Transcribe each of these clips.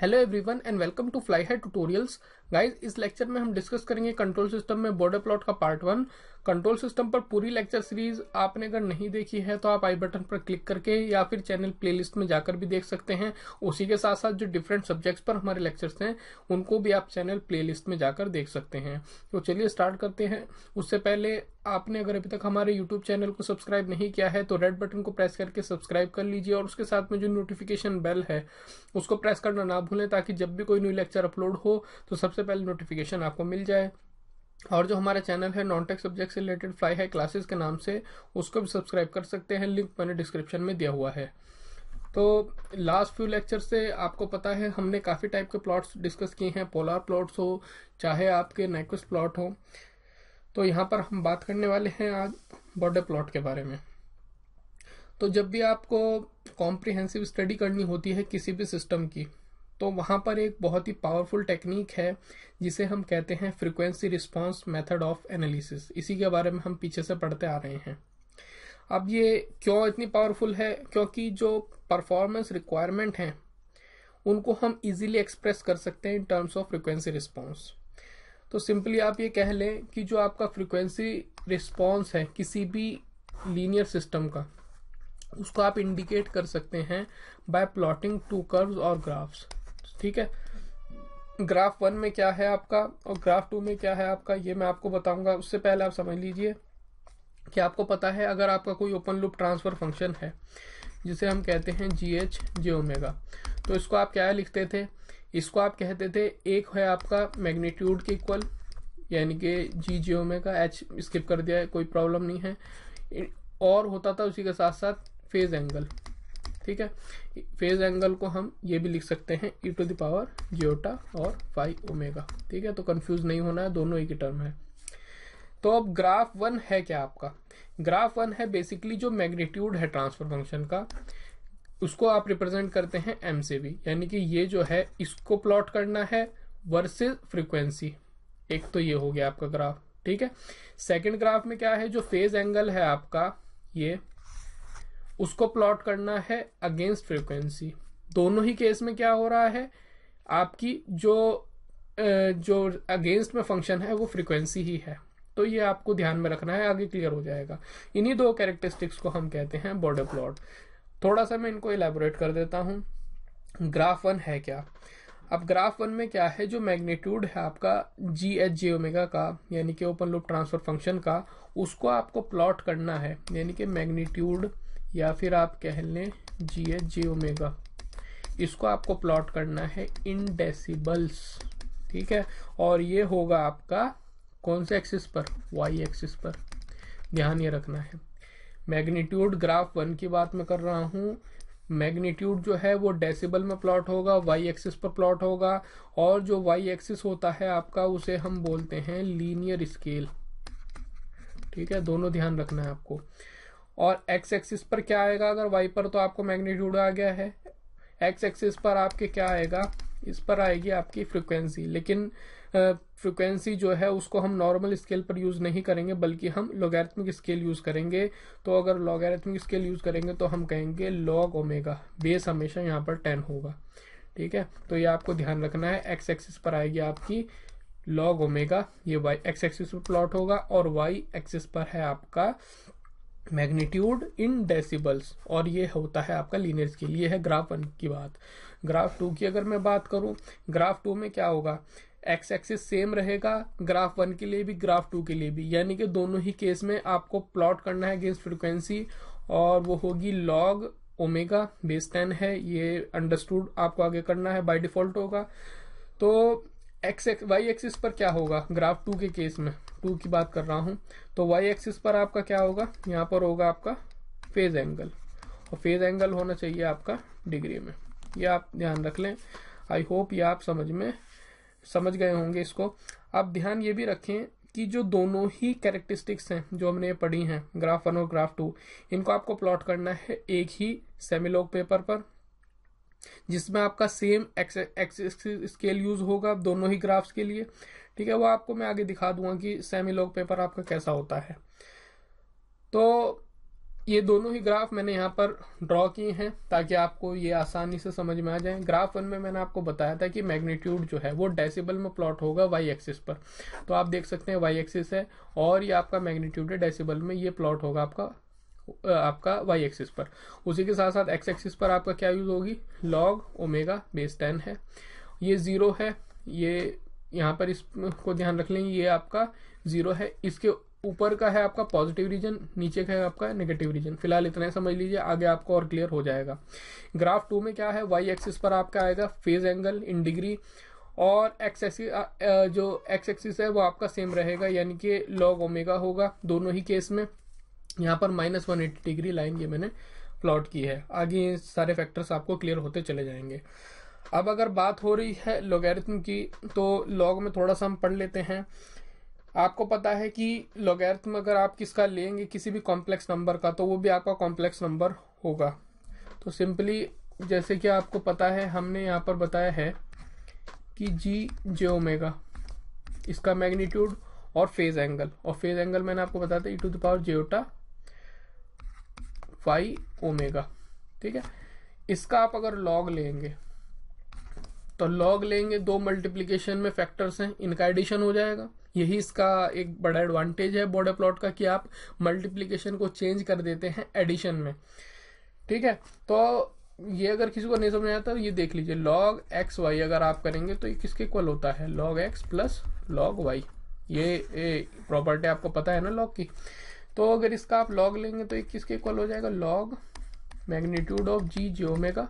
Hello everyone and welcome to Fly High tutorials. Guys, इस lecture में हम discuss करेंगे कंट्रोल सिस्टम में बॉर्डर प्लॉट का पार्ट 1। कंट्रोल सिस्टम पर पूरी लेक्चर सीरीज आपने अगर नहीं देखी है तो आप आई बटन पर क्लिक करके या फिर चैनल प्लेलिस्ट में जाकर भी देख सकते हैं। उसी के साथ साथ जो डिफरेंट सब्जेक्ट्स पर हमारे लेक्चर्स हैं उनको भी आप चैनल प्लेलिस्ट में जाकर देख सकते हैं। तो चलिए स्टार्ट करते हैं। उससे पहले आपने अगर अभी तक हमारे यूट्यूब चैनल को सब्सक्राइब नहीं किया है तो रेड बटन को प्रेस करके सब्सक्राइब कर लीजिए और उसके साथ में जो नोटिफिकेशन बेल है उसको प्रेस करना ना भूलें, ताकि जब भी कोई न्यू लेक्चर अपलोड हो तो सबसे पहले नोटिफिकेशन आपको मिल जाए। और जो हमारा चैनल है नॉन टेक सब्जेक्ट से रिलेटेड फ्लाई हाई क्लासेस के नाम से, उसको भी सब्सक्राइब कर सकते हैं, लिंक मैंने डिस्क्रिप्शन में दिया हुआ है। तो लास्ट फ्यू लेक्चर से आपको पता है हमने काफी टाइप के प्लॉट्स डिस्कस किए हैं, पोलर प्लॉट्स हो चाहे आपके नाइक्विस्ट प्लॉट हो। तो यहाँ पर हम बात करने वाले हैं आज बॉर्डर प्लॉट के बारे में। तो जब भी आपको कॉम्प्रिहेंसिव स्टडी करनी होती है किसी भी सिस्टम की, तो वहां पर एक बहुत ही पावरफुल टेक्निक है जिसे हम कहते हैं frequency response method of analysis. इसी के बारे में हम पीछे से पढ़ते आ रहे हैं। अब ये क्यों इतनी पावरफुल है? क्योंकि जो परफॉर्मेंस रिक्वायरमेंट है उनको हम इजीली एक्सप्रेस कर सकते हैं in terms of frequency response. तो सिंपली आप ये कह लें कि जो आपका फ्रीक्वेंसी रिस्पांस है किसी भी लीनियर सिस्टम का, उसको आप इंडिकेट कर सकते हैं बाय प्लॉटिंग टू कर्व्स और ग्राफ्स। ठीक है, ग्राफ 1 में क्या है आपका और ग्राफ 2 में क्या है आपका, ये मैं आपको बताऊंगा। उससे पहले आप समझ लीजिए कि आपको पता है अगर आपका कोई ओपन लूप ट्रांसफर फंक्शन है जिसे हम कहते हैं GH/j⍵, तो इसको आप क्या लिखते थे? इसको आप कहते थे, एक है आपका मैग्नीट्यूड के इक्वल यानी कि G/j⍵, H स्किप कर दिया है, कोई प्रॉब्लम नहीं है। और होता था उसी के साथ साथ फेज एंगल। ठीक है, फेज एंगल को हम ये भी लिख सकते हैं e⁻ j और φω। ठीक है, तो कंफ्यूज नहीं होना है, दोनों एक ही टर्म है। तो अब ग्राफ 1 है क्या आपका? ग्राफ 1 है बेसिकली जो मैग्नीट्यूड है ट्रांसफर फंक्शन का, उसको आप रिप्रेजेंट करते हैं m से भी, यानी कि ये जो है इसको प्लॉट करना है वर्सेस फ्रीक्वेंसी। एक तो ये हो गया आपका ग्राफ। ठीक है, सेकंड ग्राफ में क्या है, जो फेज एंगल है आपका ये, उसको प्लॉट करना है अगेंस्ट फ्रीक्वेंसी। दोनों ही केस में क्या हो रहा है, आपकी जो अगेंस्ट में फंक्शन है वो फ्रीक्वेंसी ही है। तो ये आपको ध्यान में रखना है, आगे क्लियर हो जाएगा। इन्हीं दो कैरेक्टरिस्टिक्स को हम कहते हैं बॉर्डर प्लॉट। थोड़ा सा मैं इनको इलेबोरेट कर देता हूं। ग्राफ 1 है क्या? अब ग्राफ 1 में क्या है, जो मैग्नीट्यूड है आपका GH/j⍵ का यानी कि ओपन लूप ट्रांसफर फंक्शन का, उसको आपको प्लॉट करना है, यानी कि मैग्नीट्यूड या फिर आप कह लें GH/j⍵, इसको आपको प्लॉट करना है इन डेसिबल्स। ठीक है, और ये होगा आपका कौन से एक्सिस पर? Y एक्सिस पर। ध्यान ये रखना है, मैग्नीट्यूड ग्राफ 1 की बात मैं कर रहा हूं। मैग्नीट्यूड जो है वो डेसिबल में प्लॉट होगा, Y एक्सिस पर प्लॉट होगा, और जो Y एक्सिस होता है आपका उसे हम बोलते हैं लीनियर स्केल। ठीक है, दोनों ध्यान रखना है आपको। और X एक्सिस पर क्या आएगा? अगर Y पर तो आपको मैग्नीट्यूड आ गया है, X एक्सिस पर आपके क्या आएगा? इस पर आएगी आपकी फ्रीक्वेंसी। लेकिन फ्रीक्वेंसी जो है उसको हम नॉर्मल स्केल पर यूज नहीं करेंगे, बल्कि हम लॉगरिथमिक स्केल यूज करेंगे। तो अगर लॉगरिथमिक स्केल यूज करेंगे तो हम कहेंगे log ω, बेस हमेशा यहाँ पर 10 होगा। ठीक है, तो ये आपको ध्यान रखना है। X एक्सिस पर आएगी आपकी log ω, ये Y एक्स एक्सिस पर प्लॉट होगा, और Y एक्सिस पर है आपका मैग्नीट्यूड इन डेसिबल्स, और ये होता है आपका लीनियर स्केल। ये है ग्राफ 1 की बात। ग्राफ 2 की अगर मैं बात करूं, ग्राफ 2 में क्या होगा, एक्स एक्सिस सेम रहेगा ग्राफ 1 के लिए भी, ग्राफ 2 के लिए भी, यानी कि दोनों ही केस में आपको प्लॉट करना है अगेंस्ट फ्रीक्वेंसी, और वो होगी log ω, बेस 10 है। ये अंडरस्टूड आपको आगे करना है, बाय डिफॉल्ट होगा। तो Y एक्सिस पर क्या होगा ग्राफ 2 के केस में, 2 की बात कर रहा हूं, तो Y एक्सिस पर आपका क्या होगा, यहाँ पर होगा आपका फेज एंगल, और फेज एंगल होना चाहिए आपका डिग्री में। ये आप ध्यान रख लें। आई होप ये आप समझ गए होंगे इसको। अब ध्यान ये भी रखें कि जो दोनों ही कैरेक्टरिस्टिक्स हैं जो हमने पढ़ी हैं, ग्राफ 1 और ग्राफ 2, इनको आपको प्लॉट करना है एक ही सेमीलॉग पेपर पर, जिसमें आपका सेम एक्सिस स्केल यूज होगा दोनों ही ग्राफ्स के लिए। ठीक है, वो आपको मैं आगे दिखा दूंगा कि सेमीलॉग पेपर आपका कैसा होता है। तो ये दोनों ही ग्राफ मैंने यहाँ पर ड्रॉ किए हैं ताकि आपको ये आसानी से समझ में आ जाए। ग्राफ 1 में मैंने आपको बताया था कि मैग्नीट्यूड जो है वो डेसिबल में प्लॉट होगा वाई एक्सिस पर। तो आप देख सकते हैं वाई एक्सिस है और ये आपका मैग्नीट्यूड है, डेसिबल में ये प्लॉट होगा आपका वाई एक्सिस पर। उसी के साथ साथ एक्स एक्सिस पर आपका क्या यूज होगी, लॉग ओमेगा बेस 10 है, ये 0 है, ये यहाँ पर इसको ध्यान रख लेंगे, ये आपका 0 है, इसके ऊपर का है आपका पॉजिटिव रीजन, नीचे का है आपका नेगेटिव रीजन। फिलहाल इतना ही समझ लीजिए, आगे आपको और क्लियर हो जाएगा। ग्राफ 2 में क्या है, वाई एक्सिस पर आपका आएगा फेज एंगल इन डिग्री और एक्स एक्सिस जो एक्स एक्सिस है वो आपका सेम रहेगा, यानी कि लॉग ओमेगा होगा दोनों ही केस में। यहाँ पर -180 डिग्री लाइन ये मैंने प्लॉट की है। आगे ये सारे फैक्टर्स आपको क्लियर होते चले जाएंगे। अब अगर बात हो रही है लॉगरिथम की, तो लॉग में थोड़ा सा हम पढ़ लेते हैं। आपको पता है कि लॉगरिथम अगर आप किसका लेंगे किसी भी कॉम्प्लेक्स नंबर का, तो वो भी आपका कॉम्प्लेक्स नंबर होगा। तो सिंपली जैसे कि आपको पता है, हमने यहाँ पर बताया है कि जी जे ओमेगा इसका मैग्नीट्यूड और फेज एंगल मैंने आपको बताया था e⁻j फाई ओमेगा। ठीक है, इसका आप अगर लॉग लेंगे तो लॉग लेंगे, दो मल्टीप्लीकेशन में फैक्टर्स हैं, इनका एडिशन हो जाएगा। यही इसका एक बड़ा एडवांटेज है बॉर्डर प्लॉट का कि आप मल्टीप्लीकेशन को चेंज कर देते हैं एडिशन में। ठीक है, तो ये अगर किसी को नहीं समझ आता तो ये देख लीजिए, लॉग एक्स वाई अगर आप करेंगे तो ये किसके इक्वल होता है, log x plus log y. ये प्रॉपर्टी आपको पता है ना लॉग की। तो अगर इसका आप लॉग लेंगे तो ये किसके इक्वल हो जाएगा, log magnitude of G j omega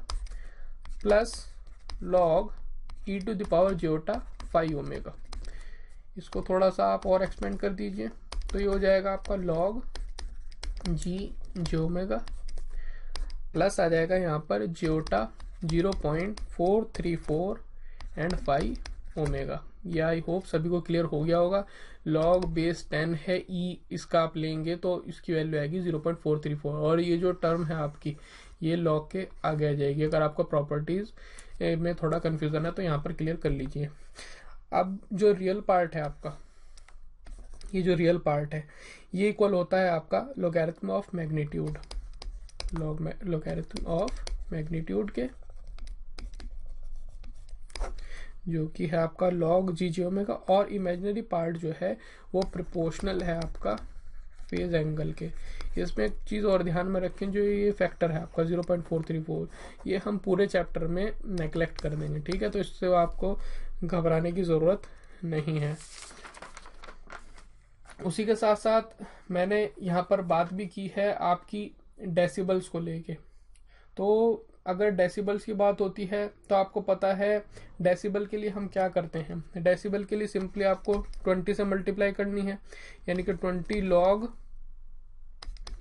plus log e⁻j phi omega. इसको थोड़ा सा आप और एक्सपेंड कर दीजिए तो ये हो जाएगा आपका लॉग जी जे ओमेगा प्लस आ जाएगा यहाँ पर जियोटा 0.434 एंड फाई ओमेगा। ये आई होप सभी को क्लियर हो गया होगा। लॉग बेस 10 है, ई इसका आप लेंगे तो इसकी वैल्यू आएगी 0.434 और ये जो टर्म है आपकी ये लॉग के आगे आ जाएगी। अगर आपको प्रॉपर्टीज में थोड़ा कंफ्यूजन है तो यहाँ पर क्लियर कर लीजिए। अब जो रियल पार्ट है आपका, ये जो रियल पार्ट है ये इक्वल होता है आपका logarithm of magnitude, logarithm of magnitude के, जो कि है आपका लॉग जी जे ओमेगा, और इमेजिनरी पार्ट जो है वो प्रोपोर्शनल है आपका फेज एंगल के। इसमें एक चीज और ध्यान में रखें, जो ये फैक्टर है आपका 0.434 ये हम पूरे चैप्टर में नेग्लेक्ट कर देंगे। ठीक है, तो इससे आपको घबराने की जरूरत नहीं है। उसी के साथ साथ मैंने यहाँ पर बात भी की है आपकी डेसिबल्स को लेके। तो अगर डेसिबल्स की बात होती है तो आपको पता है डेसिबल के लिए हम क्या करते हैं। डेसिबल के लिए सिंपली आपको 20 से मल्टीप्लाई करनी है, यानी कि 20 लॉग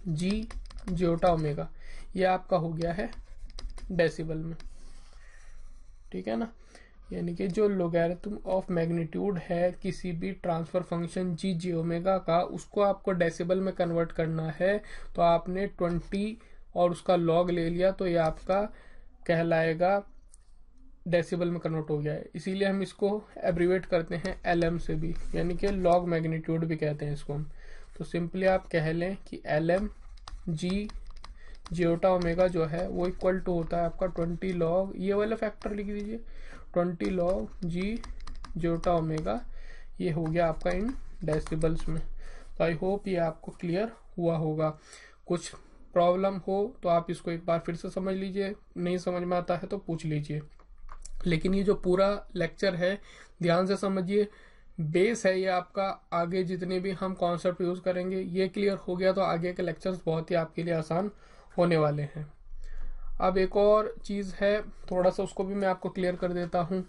जी जियोटा ओमेगा, ये आपका हो गया है डेसिबल में। ठीक है ना, यानी कि जो लॉगरिथम ऑफ मैग्नीट्यूड है किसी भी ट्रांसफर फंक्शन जी जे ओमेगा का, उसको आपको डेसिबल में कन्वर्ट करना है। तो आपने 20 और उसका लॉग ले लिया तो ये आपका कहलाएगा डेसिबल में कन्वर्ट हो गया है। इसीलिए हम इसको एब्रीवेट करते हैं LM से भी, यानी कि लॉग मैग्नीट्यूड भी कहते हैं इसको हम। तो सिंपली आप कह लें कि LM जी जियोटा ओमेगा जो है वो इक्वल टू होता है आपका 20 लॉग, ये वाला फैक्टर लिख दीजिए, 20 लॉग जी जियोटा ओमेगा। ये हो गया आपका इन डेसिबल्स में। तो आई होप ये आपको क्लियर हुआ होगा। कुछ प्रॉब्लम हो तो आप इसको एक बार फिर से समझ लीजिए, नहीं समझ में आता है तो पूछ लीजिए। लेकिन ये जो पूरा लेक्चर है ध्यान से समझिए, बेस है ये आपका। आगे जितने भी हम कॉन्सेप्ट यूज करेंगे ये क्लियर हो गया तो आगे के लेक्चर्स बहुत ही आपके लिए आसान होने वाले हैं। अब एक और चीज है, थोड़ा सा उसको भी मैं आपको क्लियर कर देता हूं,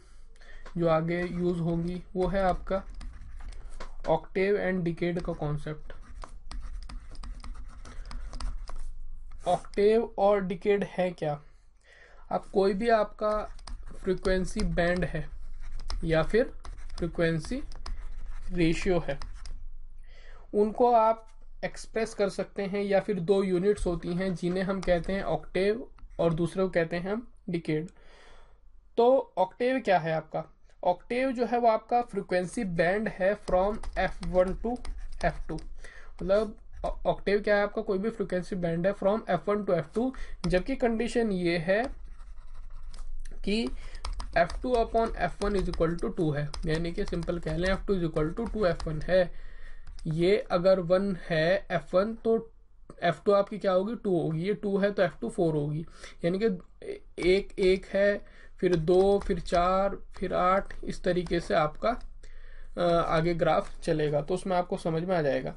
जो आगे यूज होगी, वो है आपका ऑक्टेव एंड डिकेड का कॉन्सेप्ट। ऑक्टेव और डिकेड है क्या, अब कोई भी आपका फ्रीक्वेंसी बैंड है या फिर फ्रीक्वेंसी रेशियो है, उनको आप एक्सप्रेस कर सकते हैं, या फिर दो यूनिट्स होती हैं जिन्हें हम कहते हैं ऑक्टेव और दूसरे को कहते हैं हम डिकेड। तो ऑक्टेव क्या है आपका, ऑक्टेव जो है वो आपका फ्रीक्वेंसी बैंड है फ्रॉम F1 टू F2। मतलब ऑक्टेव क्या है आपका, कोई भी फ्रिक्वेंसी बैंड है फ्रॉम F1 to F2, जबकि कंडीशन ये है कि F2 upon F1 is equal to 2 है, यानी कि सिंपल कह लें F2 is equal to 2F1 है। ये अगर 1 है F1 तो F2 आपकी क्या होगी, 2 होगी, ये 2 है तो F2 4 होगी, यानी कि एक है, फिर 2, फिर 4, फिर 8, इस तरीके से आपका आगे ग्राफ चलेगा, तो उसमें आपको समझ में आ जाएगा।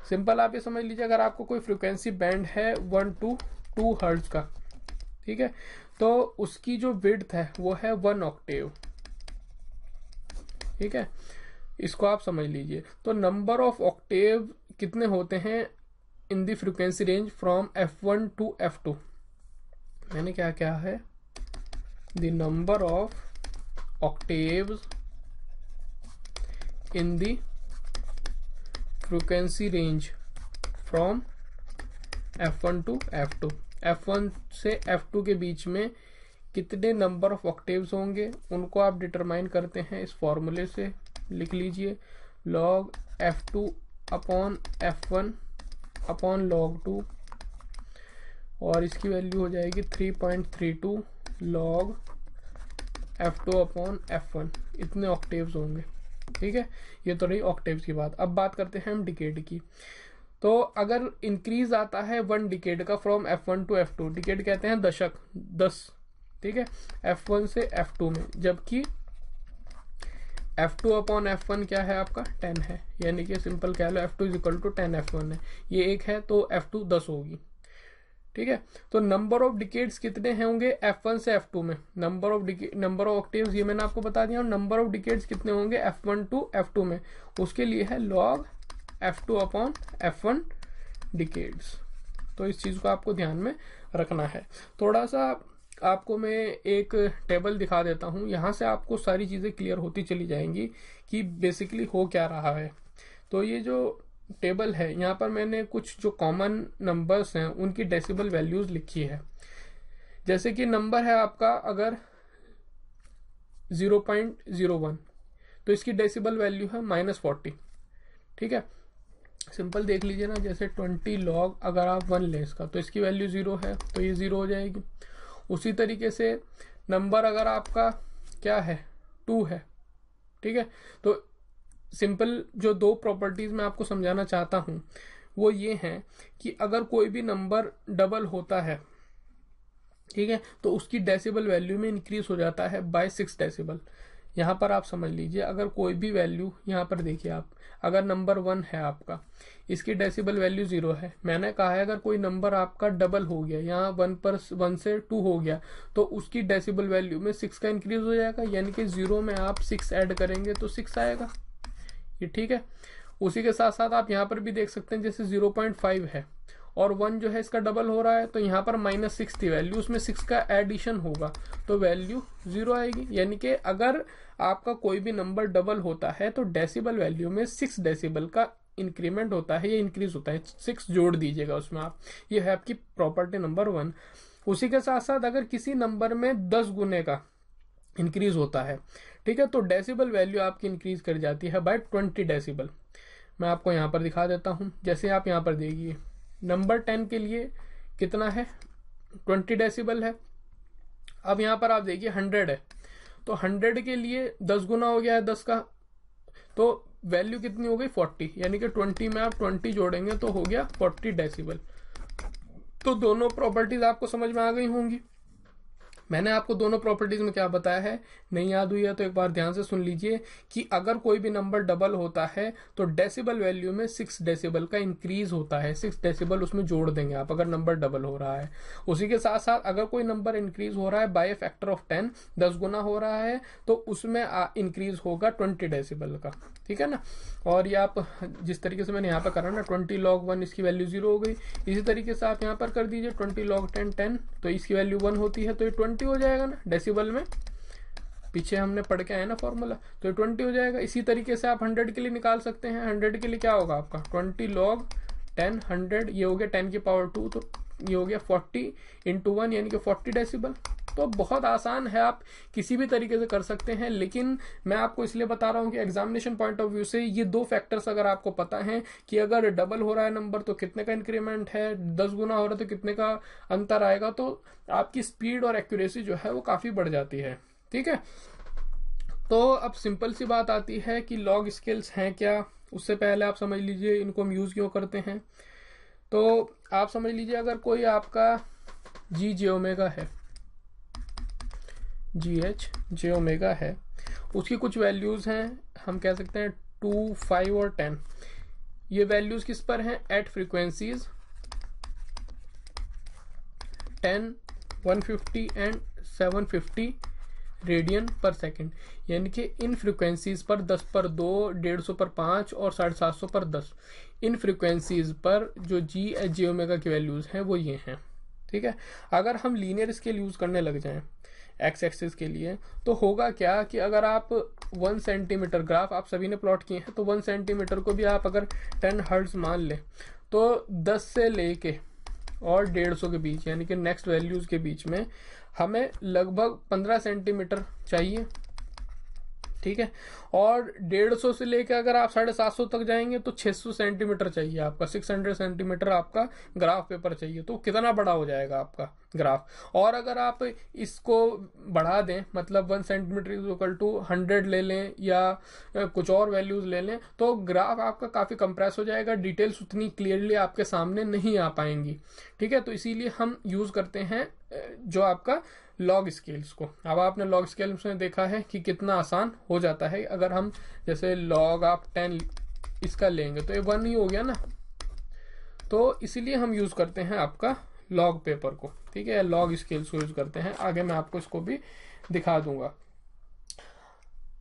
सिंपल आप ये समझ लीजिए, अगर आपको कोई फ्रिक्वेंसी बैंड है 1 to 2 हर्ट्ज का, ठीक है, तो उसकी जो विड्थ है वो है 1 ऑक्टेव, ठीक है, इसको आप समझ लीजिए। तो नंबर ऑफ ऑक्टेव कितने होते हैं in the frequency range from F1 to F2, मैंने क्या क्या है, the number of octaves in the frequency range from F1 to F2, F1 से F2 के बीच में कितने नंबर ऑफ ऑक्टेव्स होंगे, उनको आप डिटरमाइन करते हैं इस फॉर्मूले से, लिख लीजिए log F2 upon F1 upon log 2, और इसकी वैल्यू हो जाएगी 3.32 log F2 अपॉन F1, इतने ऑक्टेव्स होंगे, ठीक है। ये तो रही ऑक्टेव्स की बात। अब बात करते हैं हम डिकेड की। तो अगर इंक्रीज आता है 1 डिकेड का from F1 to F2, decade कहते हैं दशक, 10, ठीक है, F1 से F2 में, जबकि F2 अपॉन F1 क्या है आपका 10 है, यानी कि सिंपल कह लो F2 is equal to 10 F1 है, ये 1 है तो F2 10 होगी, ठीक है। तो नंबर ऑफ डिकेड्स कितने होंगे F1 से F2 में, नंबर ऑफ ऑक्टेव्स ये मैंने आपको बता दिया, और नंबर ऑफ डिकेड्स कितने होंगे F1 to F2 में, उसके लिए है log F2 upon F1 decades. तो इस चीज को आपको ध्यान में रखना है। थोड़ा सा आपको मैं एक टेबल दिखा देता हूं, यहां से आपको सारी चीजें क्लियर होती चली जाएंगी कि बेसिकली हो क्या रहा है। तो ये जो टेबल है, यहाँ पर मैंने कुछ जो कॉमन नंबर्स हैं उनकी डेसिबल वैल्यूज लिखी है। जैसे कि नंबर है आपका अगर 0.01, तो इसकी डेसिबल वैल्यू है -40, ठीक है। सिंपल देख लीजिए ना, जैसे 20 लॉग अगर आप 1 लें इसका, तो इसकी वैल्यू 0 है तो ये 0 हो जाएगी। उसी तरीके से नंबर अगर आपका क्या है 2 है, ठीक है, तो सिंपल जो 2 प्रॉपर्टीज मैं आपको समझाना चाहता हूं वो ये हैं कि अगर कोई भी नंबर डबल होता है, ठीक है, तो उसकी डेसिबल वैल्यू में इंक्रीज हो जाता है बाय 6 डेसिबल। यहां पर आप समझ लीजिए, अगर कोई भी वैल्यू, यहां पर देखिए आप, अगर नंबर 1 है आपका, इसकी डेसिबल वैल्यू 0 है, मैंने कहा है अगर कोई नंबर आपका डबल हो गया, यहाँ 1 से 2 हो गया, तो उसकी डेसिबल वैल्यू में 6 का इंक्रीज हो जाएगा, यानी कि 0 में आप 6 ऐड करेंगे तो 6 आएगा, ये ठीक है। उसी के साथ साथ आप यहाँ पर भी देख सकते हैं, जैसे 0.5 है और 1 जो है इसका डबल हो रहा है, तो यहाँ पर -6 थी वैल्यू, उसमें 6 का एडिशन होगा तो वैल्यू 0 आएगी। यानी कि अगर आपका कोई भी नंबर डबल होता है तो डेसिबल वैल्यू में 6 डेसिबल का इंक्रीमेंट होता है या इंक्रीज होता है, 6 जोड़ दीजिएगा उसमें आप। ये है आपकी प्रॉपर्टी नंबर 1। उसी के साथ साथ अगर किसी नंबर में 10 गुने का इंक्रीज होता है, ठीक है, तो डेसिबल वैल्यू आपकी इंक्रीज कर जाती है बाय 20 डेसिबल। मैं आपको यहाँ पर दिखा देता हूँ, जैसे आप यहाँ पर देखिए नंबर 10 के लिए कितना है 20 डेसिबल है। अब यहाँ पर आप देखिए 100 है, तो 100 के लिए 10 गुना हो गया है 10 का, तो वैल्यू कितनी हो गई 40, यानी कि 20 में आप 20 जोड़ेंगे तो हो गया 40 डेसिबल। तो दोनों प्रॉपर्टीज आपको समझ में आ गई होंगी। मैंने आपको दोनों प्रॉपर्टीज में क्या बताया है, नहीं याद हुई है तो एक बार ध्यान से सुन लीजिए कि अगर कोई भी नंबर डबल होता है तो डेसिबल वैल्यू में 6 डेसिबल का इंक्रीज होता है, 6 डेसिबल उसमें जोड़ देंगे आप अगर नंबर डबल हो रहा है। उसी के साथ साथ अगर कोई नंबर इंक्रीज हो रहा है बाय फैक्टर ऑफ 10, 10 गुना हो रहा है, तो उसमें इंक्रीज होगा 20 डेसिबल का, ठीक है ना। और ये आप जिस तरीके से मैंने यहाँ पर करा ना 20 log 1, इसकी वैल्यू 0 हो गई। इसी तरीके से आप यहाँ पर कर दीजिए 20 log 10 10, तो इसकी वैल्यू 1 होती है, तो ये 20 हो जाएगा ना डेसिबल में, पीछे हमने पढ़ के आए ना फॉर्मूला, तो ये 20 हो जाएगा। इसी तरीके से आप 100 के लिए निकाल सकते हैं। 100 के लिए क्या होगा आपका 20 log 10 100, ये हो गया 10 की पावर 2, तो ये हो गया 40 × 1 यानी कि 40 डेसिबल, तो बहुत आसान है, आप किसी भी तरीके से कर सकते हैं। लेकिन मैं आपको इसलिए बता रहा हूं कि एग्जामिनेशन पॉइंट ऑफ व्यू से ये दो फैक्टर्स अगर आपको पता है कि अगर डबल हो रहा है नंबर तो कितने का इंक्रीमेंट है, 10 गुना हो रहा है तो कितने का अंतर आएगा, तो आपकी स्पीड और एक्यूरेसी जो है वो काफी बढ़ जाती है। ठीक है, तो अब सिंपल सी बात आती है कि लॉग स्केल्स हैं क्या। उससे पहले आप समझ लीजिए इनको हम यूज क्यों करते हैं। तो आप समझ लीजिए अगर कोई आपका जी जे ओमेगा है, जी एच जे ओमेगा है, उसकी कुछ वैल्यूज हैं, हम कह सकते हैं 2, 5 और 10। ये वैल्यूज किस पर हैं? एट फ्रीक्वेंसीज 10, 150 एंड 750 रेडियन पर सेकेंड, यानी कि इन फ्रीक्वेंसीज पर 10 पर 2, 150 पर 5 और 750 पर 10, इन फ्रीक्वेंसीज पर जो जी एच जे ओमेगा की वैल्यूज हैं वो ये हैं। ठीक है, अगर हम लीनियर स्केल यूज करने लग जाएं एक्स एक्सिस के लिए तो होगा क्या कि अगर आप 1 सेंटीमीटर ग्राफ आप सभी ने प्लॉट किए हैं, तो 1 सेंटीमीटर को भी आप अगर 10 हर्ट्ज मान लें तो 10 से लेके और 150 के बीच, यानी कि नेक्स्ट वैल्यूज के बीच में हमें लगभग 15 सेंटीमीटर चाहिए। ठीक है, और 150 से लेकर अगर आप 750 तक जाएंगे तो 600 सेंटीमीटर चाहिए आपका, 600 सेंटीमीटर आपका ग्राफ पेपर चाहिए। तो कितना बड़ा हो जाएगा आपका ग्राफ। और अगर आप इसको बढ़ा दें, मतलब 1 सेंटीमीटर इज इक्वल टू 100 ले लें या कुछ और वैल्यूज ले लें, तो ग्राफ आपका काफी कंप्रेस हो जाएगा, डिटेल्स उतनी क्लियरली आपके सामने नहीं आ पाएंगी। ठीक है, तो इसीलिए हम यूज करते हैं जो आपका लॉग स्केल्स को। अब आपने लॉग स्केल्स में देखा है कि कितना आसान हो जाता है। अगर हम जैसे लॉग आप 10 इसका लेंगे तो ये 1 ही हो गया ना, तो इसीलिए हम यूज करते हैं आपका लॉग पेपर को। ठीक है, लॉग स्केल्स को यूज करते हैं। आगे मैं आपको इसको भी दिखा दूंगा।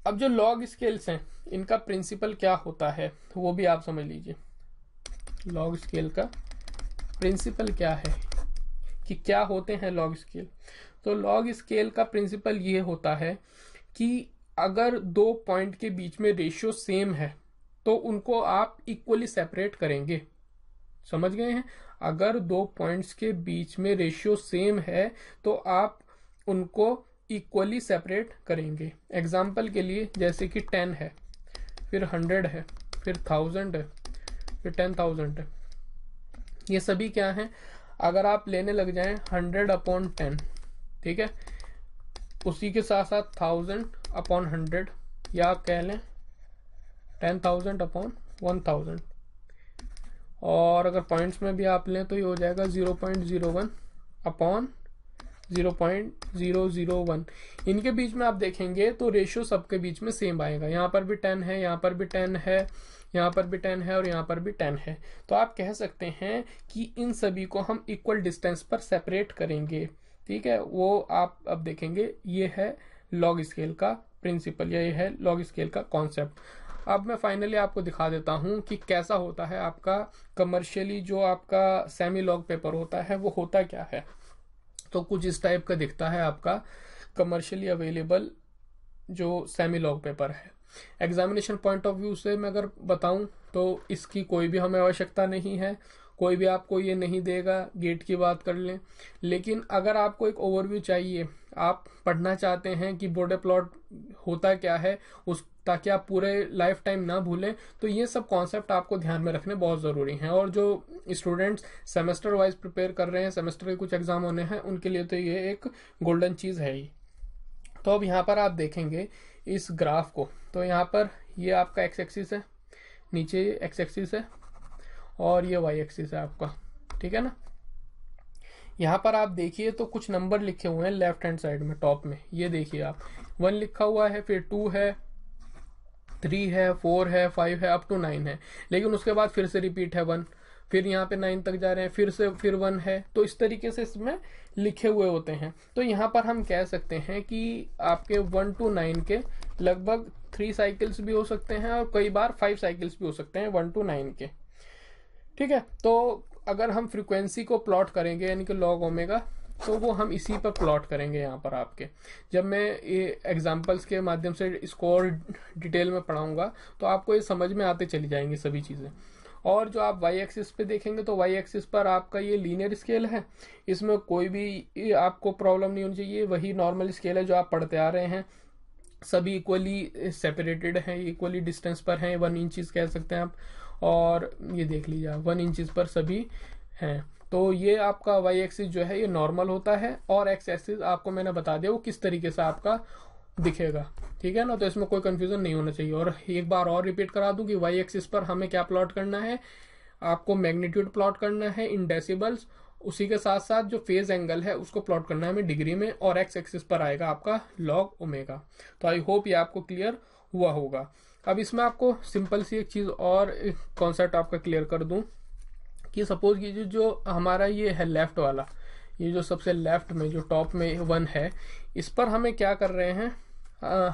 अब जो लॉग स्केल्स हैं इनका प्रिंसिपल क्या होता है वो भी आप समझ लीजिए। लॉग स्केल का प्रिंसिपल क्या है, कि क्या होते हैं लॉग स्केल। तो लॉग स्केल का प्रिंसिपल ये होता है कि अगर दो पॉइंट के बीच में रेशियो सेम है तो उनको आप इक्वली सेपरेट करेंगे। समझ गए हैं? अगर दो पॉइंट्स के बीच में रेशियो सेम है तो आप उनको इक्वली सेपरेट करेंगे। एग्जाम्पल के लिए जैसे कि 10 है, फिर 100 है, फिर 1000 है, फिर 10,000 है, ये सभी क्या है? अगर आप लेने लग जाएं 100/10, ठीक है, उसी के साथ साथ 1000/100, या आप कह लें 10,000/1000, और अगर पॉइंट्स में भी आप लें तो ये हो जाएगा 0.01/0.001। इनके बीच में आप देखेंगे तो रेशियो सबके बीच में सेम आएगा। यहाँ पर भी 10 है, यहाँ पर भी 10 है, यहाँ पर भी 10 है और यहाँ पर भी 10 है। तो आप कह सकते हैं कि इन सभी को हम इक्वल डिस्टेंस पर सेपरेट करेंगे। ठीक है, वो आप अब देखेंगे। ये है लॉग स्केल का प्रिंसिपल, या ये है लॉग स्केल का कॉन्सेप्ट। अब मैं फाइनली आपको दिखा देता हूं कि कैसा होता है आपका कमर्शियली जो आपका सेमी लॉग पेपर होता है वो होता क्या है। तो कुछ इस टाइप का दिखता है आपका कमर्शियली अवेलेबल जो सेमी लॉग पेपर है। एग्जामिनेशन पॉइंट ऑफ व्यू से मैं अगर बताऊं तो इसकी कोई भी हमें आवश्यकता नहीं है, कोई भी आपको ये नहीं देगा। गेट की बात कर लें, लेकिन अगर आपको एक ओवरव्यू चाहिए, आप पढ़ना चाहते हैं कि बॉर्डर प्लॉट होता क्या है, उस ताकि आप पूरे लाइफ टाइम ना भूलें, तो ये सब कॉन्सेप्ट आपको ध्यान में रखने बहुत ज़रूरी हैं। और जो स्टूडेंट्स सेमेस्टर वाइज प्रिपेयर कर रहे हैं, सेमेस्टर के कुछ एग्जाम होने हैं, उनके लिए तो ये एक गोल्डन चीज़ है ही। तो अब यहाँ पर आप देखेंगे इस ग्राफ को, तो यहाँ पर ये आपका एक्स एक्सिस है, नीचे एक्स एक्सिस है और ये वाई एक्सिस है आपका। ठीक है ना, यहाँ पर आप देखिए तो कुछ नंबर लिखे हुए हैं लेफ्ट हैंड साइड में टॉप में। ये देखिए आप 1 लिखा हुआ है, फिर 2 है, 3 है, 4 है, 5 है, अप टू 9 है। लेकिन उसके बाद फिर से रिपीट है 1, फिर यहाँ पे 9 तक जा रहे हैं, फिर से फिर 1 है। तो इस तरीके से इसमें लिखे हुए होते हैं। तो यहाँ पर हम कह सकते हैं कि आपके 1 to 9 के लगभग 3 साइकिल्स भी हो सकते हैं और कई बार 5 साइकिल्स भी हो सकते हैं 1 to 9 के। ठीक है, तो अगर हम फ्रीक्वेंसी को प्लॉट करेंगे यानी कि लॉग ओमेगा, तो वो हम इसी पर प्लॉट करेंगे। यहाँ पर आपके जब मैं ये एग्जांपल्स के माध्यम से इसको और डिटेल में पढ़ाऊंगा तो आपको ये समझ में आते चली जाएंगी सभी चीज़ें। और जो आप वाई एक्सिस पे देखेंगे तो वाई एक्सिस पर आपका ये लीनियर स्केल है, इसमें कोई भी आपको प्रॉब्लम नहीं होनी चाहिए, वही नॉर्मल स्केल है जो आप पढ़ते आ रहे हैं। सभी इक्वली सेपरेटेड हैं, इक्वली डिस्टेंस पर हैं, 1 इंचेस कह सकते हैं आप। और ये देख लीजिए आप 1 इंचेस पर सभी हैं। तो ये आपका वाई एक्सिस जो है ये नॉर्मल होता है, और एक्स एक्सिस आपको मैंने बता दिया वो किस तरीके से आपका दिखेगा, ठीक है ना। तो इसमें कोई कंफ्यूजन नहीं होना चाहिए। और एक बार और रिपीट करा दूं कि वाई एक्सिस पर हमें क्या प्लॉट करना है, आपको मैग्नीट्यूड प्लॉट करना है इन डेसिबल्स, उसी के साथ साथ जो फेज एंगल है उसको प्लॉट करना है हमें डिग्री में, और एक्स एक्सिस पर आएगा आपका लॉग ओमेगा। तो आई होप ये आपको क्लियर हुआ होगा। अब इसमें आपको सिंपल सी एक चीज और कॉन्सेप्ट आपका क्लियर कर दूं कि सपोज कीजिए जो हमारा ये है लेफ्ट वाला, ये जो सबसे लेफ्ट में जो टॉप में 1 है, इस पर हमें क्या कर रहे हैं,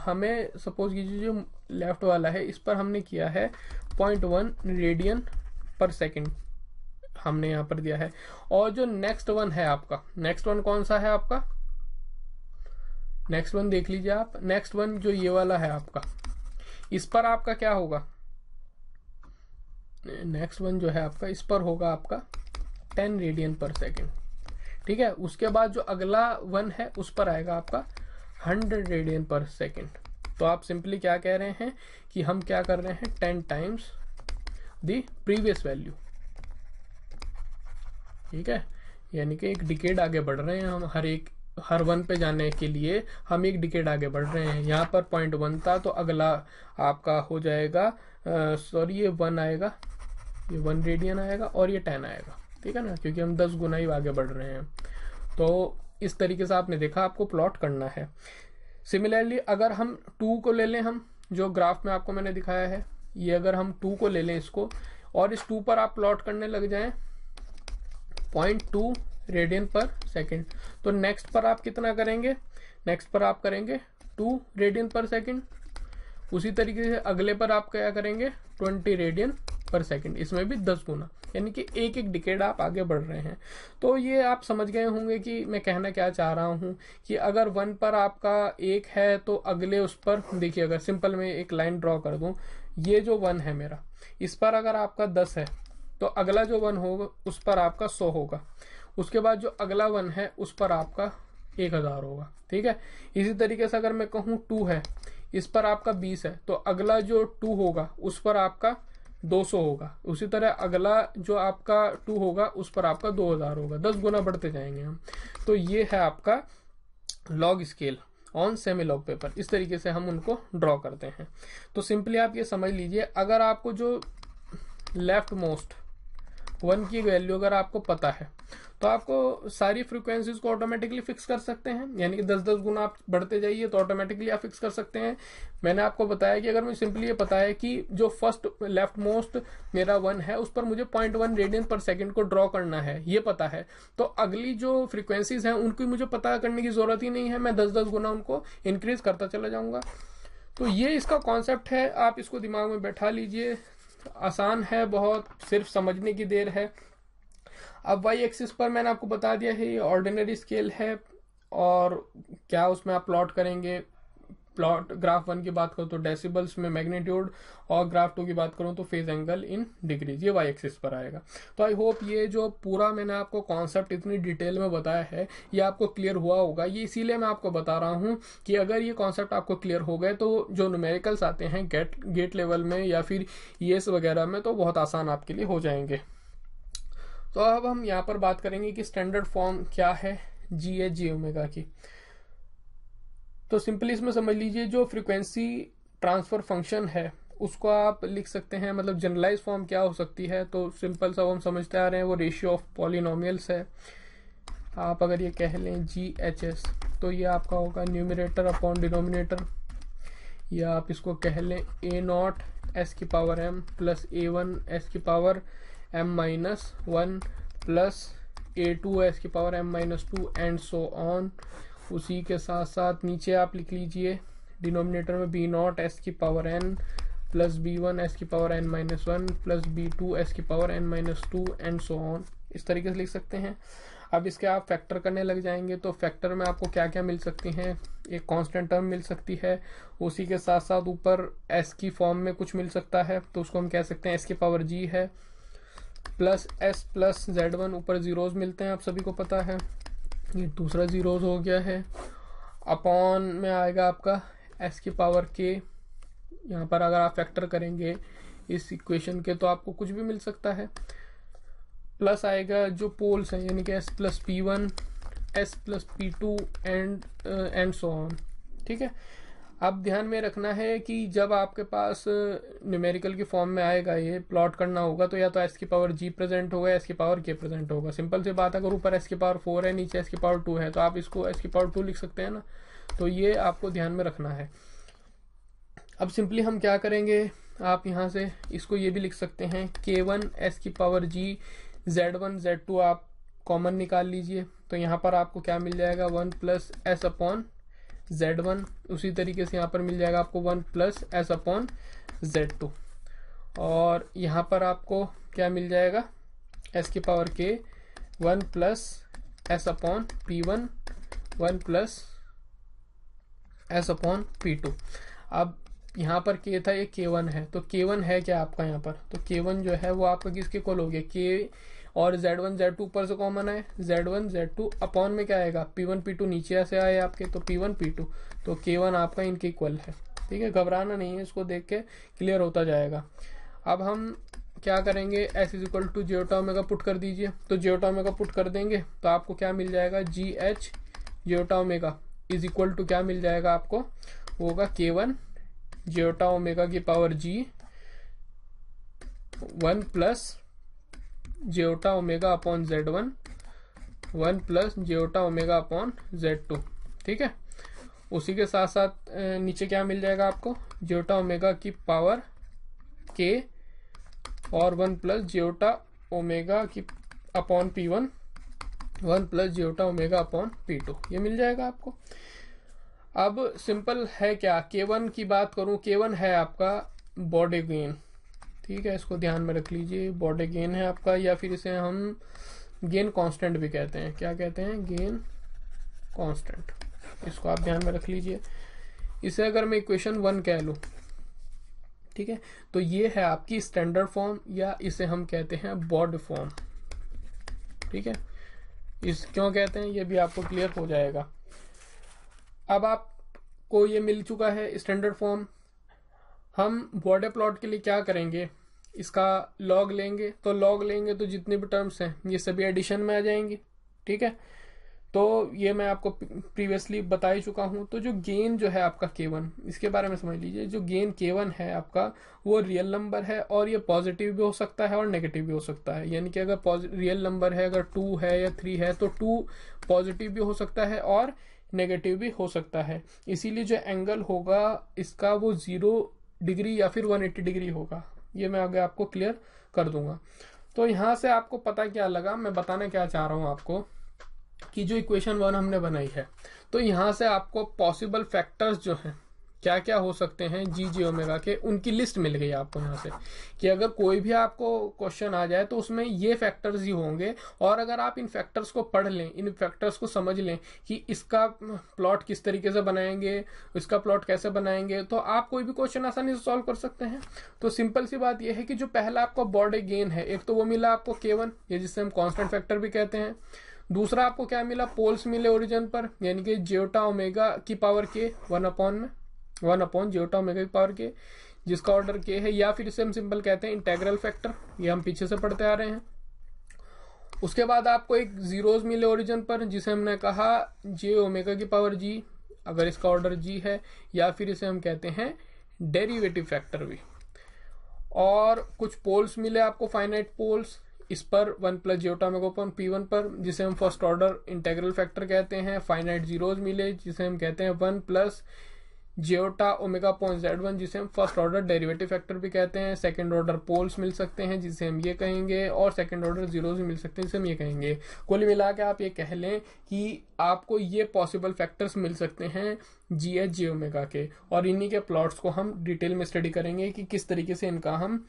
हमें सपोज कीजिए जो लेफ्ट वाला है इस पर हमने किया है 0.1 रेडियन पर सेकेंड हमने यहाँ पर दिया है। और जो नेक्स्ट 1 है आपका, नेक्स्ट 1 कौन सा है आपका, नेक्स्ट 1 देख लीजिए आप, नेक्स्ट 1 जो ये वाला है आपका, इस पर आपका क्या होगा, नेक्स्ट 1 जो है आपका इस पर होगा आपका 10 रेडियन पर सेकेंड, ठीक है। उसके बाद जो अगला 1 है उस पर आएगा आपका 100 रेडियन पर सेकेंड। तो आप सिंपली क्या कह रहे हैं कि हम क्या कर रहे हैं, 10 टाइम्स द प्रीवियस वैल्यू, ठीक है। यानी कि एक डिकेड आगे बढ़ रहे हैं हम, हर 1 पे जाने के लिए हम एक डिकेड आगे बढ़ रहे हैं। यहाँ पर 0.1 था तो अगला आपका हो जाएगा, सॉरी ये 1 आएगा, ये 1 रेडियन आएगा और ये 10 आएगा, ठीक है ना, क्योंकि हम 10 गुना ही आगे बढ़ रहे हैं। तो इस तरीके से आपने देखा आपको प्लॉट करना है। सिमिलरली अगर हम 2 को ले लें, हम जो ग्राफ में आपको मैंने दिखाया है, ये अगर हम 2 को ले लें इसको, और इस 2 पर आप प्लॉट करने लग जाएं 0.2 रेडियन पर सेकेंड, तो नेक्स्ट पर आप कितना करेंगे, नेक्स्ट पर आप करेंगे 2 रेडियन पर सेकेंड। उसी तरीके से अगले पर आप क्या करेंगे 20 रेडियन पर सेकेंड, इसमें भी 10 गुना, यानी कि एक एक डिकेड आप आगे बढ़ रहे हैं। तो ये आप समझ गए होंगे कि मैं कहना क्या चाह रहा हूं, कि अगर 1 पर आपका 1 है तो अगले उस पर देखिए, अगर सिंपल में एक लाइन ड्रॉ कर दूं, ये जो 1 है मेरा, इस पर अगर आपका 10 है तो अगला जो 1 होगा उस पर आपका 100 होगा, उसके बाद जो अगला 1 है उस पर आपका 1000 होगा, ठीक है। इसी तरीके से अगर मैं कहूँ 2 है, इस पर आपका 20 है तो अगला जो 2 होगा उस पर आपका 200 होगा, उसी तरह अगला जो आपका 2 होगा उस पर आपका 2000 होगा, 10 गुना बढ़ते जाएंगे हम। तो ये है आपका log scale on semi log paper, इस तरीके से हम उनको ड्रॉ करते हैं। तो सिंपली आप ये समझ लीजिए, अगर आपको जो लेफ्ट मोस्ट 1 की वैल्यू अगर आपको पता है तो आपको सारी फ्रीक्वेंसीज को ऑटोमेटिकली फिक्स कर सकते हैं, यानी कि 10-10 गुना आप बढ़ते जाइए तो ऑटोमेटिकली आप फिक्स कर सकते हैं। मैंने आपको बताया कि अगर मुझे सिंपली ये पता है कि जो फर्स्ट लेफ्ट मोस्ट मेरा 1 है उस पर मुझे 0.1 रेडियन पर सेकेंड को ड्रॉ करना है, ये पता है, तो अगली जो फ्रीक्वेंसीज हैं उनको मुझे पता करने की जरूरत ही नहीं है, मैं 10-10 गुना उनको इंक्रीज करता चला जाऊंगा। तो ये इसका कॉन्सेप्ट है, आप इसको दिमाग में बैठा लीजिए, आसान है बहुत, सिर्फ समझने की देर है। अब वाई एक्सिस पर मैंने आपको बता दिया है ये ऑर्डिनरी स्केल है, और क्या उसमें आप प्लॉट करेंगे, प्लॉट ग्राफ 1 की बात करूं तो डेसिबल्स में मैग्नीट्यूड, और ग्राफ 2 की बात करूं तो फेज एंगल इन डिग्रीज, ये वाई एक्सिस पर आएगा। तो आई होप ये जो पूरा मैंने आपको कॉन्सेप्ट इतनी डिटेल में बताया है ये आपको क्लियर हुआ होगा। ये इसीलिए मैं आपको बता रहा हूं कि अगर ये कॉन्सेप्ट आपको क्लियर हो गए तो जो न्यूमेरिकल्स आते हैं गेट लेवल में या फिर ईएस वगैरह में तो बहुत आसान आपके लिए हो जाएंगे। तो अब हम यहाँ पर बात करेंगे कि स्टैंडर्ड फॉर्म क्या है जी ओमेगा की। तो सिंपली इसमें समझ लीजिए जो फ्रीक्वेंसी ट्रांसफर फंक्शन है उसको आप लिख सकते हैं, मतलब जनरलाइज फॉर्म क्या हो सकती है, तो सिंपल सा हम समझते आ रहे हैं वो रेशियो ऑफ पॉलिनोमियल्स है। आप अगर ये कह लें GHS तो ये आपका होगा न्यूमरेटर अपॉन डिनोमिनेटर, या आप इसको कह लें A0 S की power m plus A1 S की power m-1 plus A2 S की power m-2 and so on. उसी के साथ साथ नीचे आप लिख लीजिए डिनोमिनेटर में B0 S की power n plus B1 S की power n-1 plus B2 S की power n-2 and so on, इस तरीके से लिख सकते हैं। अब इसके आप फैक्टर करने लग जाएंगे तो फैक्टर में आपको क्या क्या मिल सकती हैं, एक कांस्टेंट टर्म मिल सकती है, उसी के साथ साथ ऊपर s की फॉर्म में कुछ मिल सकता है तो उसको हम कह सकते हैं s की पावर g है, प्लस एस प्लस Z1, ऊपर जीरोज मिलते हैं, आप सभी को पता है, ये दूसरा जीरोज हो गया है। अपॉन में आएगा आपका एस की पावर के, यहाँ पर अगर आप फैक्टर करेंगे इस इक्वेशन के तो आपको कुछ भी मिल सकता है। प्लस आएगा जो पोल्स हैं यानी कि S plus P1, S plus P2 and so on. ठीक है, अब ध्यान में रखना है कि जब आपके पास न्यूमेरिकल की फॉर्म में आएगा, ये प्लॉट करना होगा, तो या तो एस की पावर जी प्रेजेंट होगा, एस की पावर के प्रेजेंट होगा। सिंपल सी बात, अगर ऊपर एस की पावर 4 है, नीचे एस की पावर 2 है, तो आप इसको एस की पावर 2 लिख सकते हैं ना। तो ये आपको ध्यान में रखना है। अब सिंपली हम क्या करेंगे, आप यहाँ से इसको ये भी लिख सकते हैं K1 एस की पावर जी, Z1 Z2 आप कॉमन निकाल लीजिए, तो यहाँ पर आपको क्या मिल जाएगा 1 प्लस एस अपॉन Z1। उसी तरीके से यहाँ पर मिल जाएगा आपको 1 प्लस एस अपॉन Z2, और यहाँ पर आपको क्या मिल जाएगा एस की पावर के 1 plus S upon P1, 1 plus S upon P2। अब यहाँ पर K था, ये K1 है, तो K1 है क्या आपका यहाँ पर, तो K1 जो है वो आपका किसके इक्वल हो गया, K और Z1 Z2 ऊपर से कॉमन है, Z1 Z2 अपॉन में क्या आएगा P1 P2 नीचे से आए आपके, तो P1 P2, तो K1 आपका इनके इक्वल है। ठीक है, घबराना नहीं है, इसको देख के क्लियर होता जाएगा। अब हम क्या करेंगे, S is equal to zeta omega put कर दीजिए, तो जेटा ओमेगा पुट कर देंगे तो आपको क्या मिल जाएगा, GH zeta omega is equal to क्या मिल जाएगा आपको, होगा K1 जेटा ओमेगा की power G 1 plus zeta omega upon Z1, 1 plus zeta omega upon Z2। ठीक है, उसी के साथ साथ नीचे क्या मिल जाएगा आपको, जेटा ओमेगा की पावर K और 1 प्लस जेटा ओमेगा की upon P1, 1 plus zeta omega upon P2, ये मिल जाएगा आपको। अब सिंपल है क्या, K1 की बात करूं, K1 है आपका बॉडी गेन। ठीक है, इसको ध्यान में रख लीजिए, बॉडी गेन है आपका, या फिर इसे हम गेन कांस्टेंट भी कहते हैं। क्या कहते हैं, गेन कांस्टेंट, इसको आप ध्यान में रख लीजिए। इसे अगर मैं इक्वेशन 1 कह लूं, ठीक है, तो ये है आपकी स्टैंडर्ड फॉर्म, या इसे हम कहते हैं बॉड फॉर्म। ठीक है, इस क्यों कहते हैं ये भी आपको क्लियर हो जाएगा। अब आपको ये मिल चुका है स्टैंडर्ड फॉर्म। हम बॉर्डर प्लॉट के लिए क्या करेंगे, इसका लॉग लेंगे, तो लॉग लेंगे तो जितने भी टर्म्स हैं ये सभी एडिशन में आ जाएंगे। ठीक है, तो ये मैं आपको प्रीवियसली बता ही चुका हूं। तो जो गेन जो है आपका K1, इसके बारे में समझ लीजिए, जो गेन K1 है आपका वो रियल नंबर है, और ये पॉजिटिव भी हो सकता है और नेगेटिव भी हो सकता है। यानी कि अगर रियल नंबर है, अगर 2 है या 3 है, तो 2 पॉजिटिव भी हो सकता है और नेगेटिव भी हो सकता है। इसीलिए जो एंगल होगा इसका वो 0 डिग्री या फिर 180 डिग्री होगा। ये मैं आगे आपको क्लियर कर दूंगा। तो यहां से आपको पता क्या लगा, मैं बताना क्या चाह रहा हूं आपको, कि जो इक्वेशन 1 हमने बनाई है, तो यहां से आपको पॉसिबल फैक्टर्स जो हैं क्या क्या हो सकते हैं जी जे ओमेगा के, उनकी लिस्ट मिल गई आपको यहाँ से, कि अगर कोई भी आपको क्वेश्चन आ जाए तो उसमें ये फैक्टर्स ही होंगे। और अगर आप इन फैक्टर्स को पढ़ लें, इन फैक्टर्स को समझ लें कि इसका प्लॉट किस तरीके से बनाएंगे, इसका प्लॉट कैसे बनाएंगे, तो आप कोई भी क्वेश्चन आसानी से सॉल्व कर सकते हैं। तो सिंपल सी बात यह है कि जो पहला आपका बॉडी गेन है, एक तो वो मिला आपको K1, ये जिससे हम कॉन्स्टेंट फैक्टर भी कहते हैं। दूसरा आपको क्या मिला, पोल्स मिले ओरिजिन पर, यानी कि जेटा ओमेगा की पावर के 1 अपॉन जेटा ओमेगा की पावर के, जिसका ऑर्डर के है, या फिर इसे हम सिंपल कहते हैं इंटेग्रल फैक्टर, ये हम पीछे से पढ़ते आ रहे हैं। उसके बाद आपको एक जीरोज मिले ओरिजिन पर, जिसे हमने कहा जे ओमेगा की पावर जी, अगर इसका ऑर्डर जी है, या फिर इसे हम कहते हैं डेरिवेटिव फैक्टर भी। और कुछ पोल्स मिले आपको, फाइनाइट पोल्स, इस पर 1 plus zeta omega upon P1 पर, जिसे हम फर्स्ट ऑर्डर इंटेग्रल फैक्टर कहते हैं। फाइनाइट जीरोज मिले, जिसे हम कहते हैं 1 plus zeta omega upon Z1, जिसे हम फर्स्ट ऑर्डर डेरिवेटिव फैक्टर भी कहते हैं। सेकंड ऑर्डर पोल्स मिल सकते हैं, जिसे हम ये कहेंगे, और सेकंड ऑर्डर जीरोज भी मिल सकते हैं, जिसे हम ये कहेंगे। कुल मिला के आप ये कह लें कि आपको ये पॉसिबल फैक्टर्स मिल सकते हैं GH जे ओमेगा के, और इन्हीं के प्लॉट्स को हम डिटेल में स्टडी करेंगे कि किस तरीके से इनका हम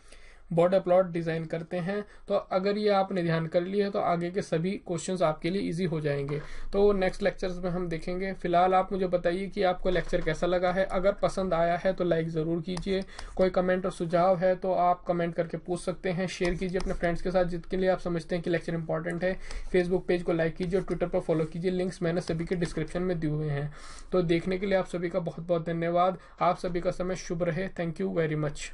बॉर्डर प्लॉट डिजाइन करते हैं। तो अगर ये आपने ध्यान कर लिया है तो आगे के सभी क्वेश्चंस आपके लिए इजी हो जाएंगे। तो नेक्स्ट लेक्चर्स में हम देखेंगे। फिलहाल आप मुझे बताइए कि आपको लेक्चर कैसा लगा है। अगर पसंद आया है तो लाइक जरूर कीजिए। कोई कमेंट और सुझाव है तो आप कमेंट करके पूछ सकते हैं। शेयर कीजिए अपने फ्रेंड्स के साथ जिसके लिए आप समझते हैं कि लेक्चर इंपॉर्टेंट है। फेसबुक पेज को लाइक कीजिए और ट्विटर पर फॉलो कीजिए। लिंक्स मैंने सभी के डिस्क्रिप्शन में दिए हुए हैं। तो देखने के लिए आप सभी का बहुत बहुत धन्यवाद। आप सभी का समय शुभ रहे। Thank you very much.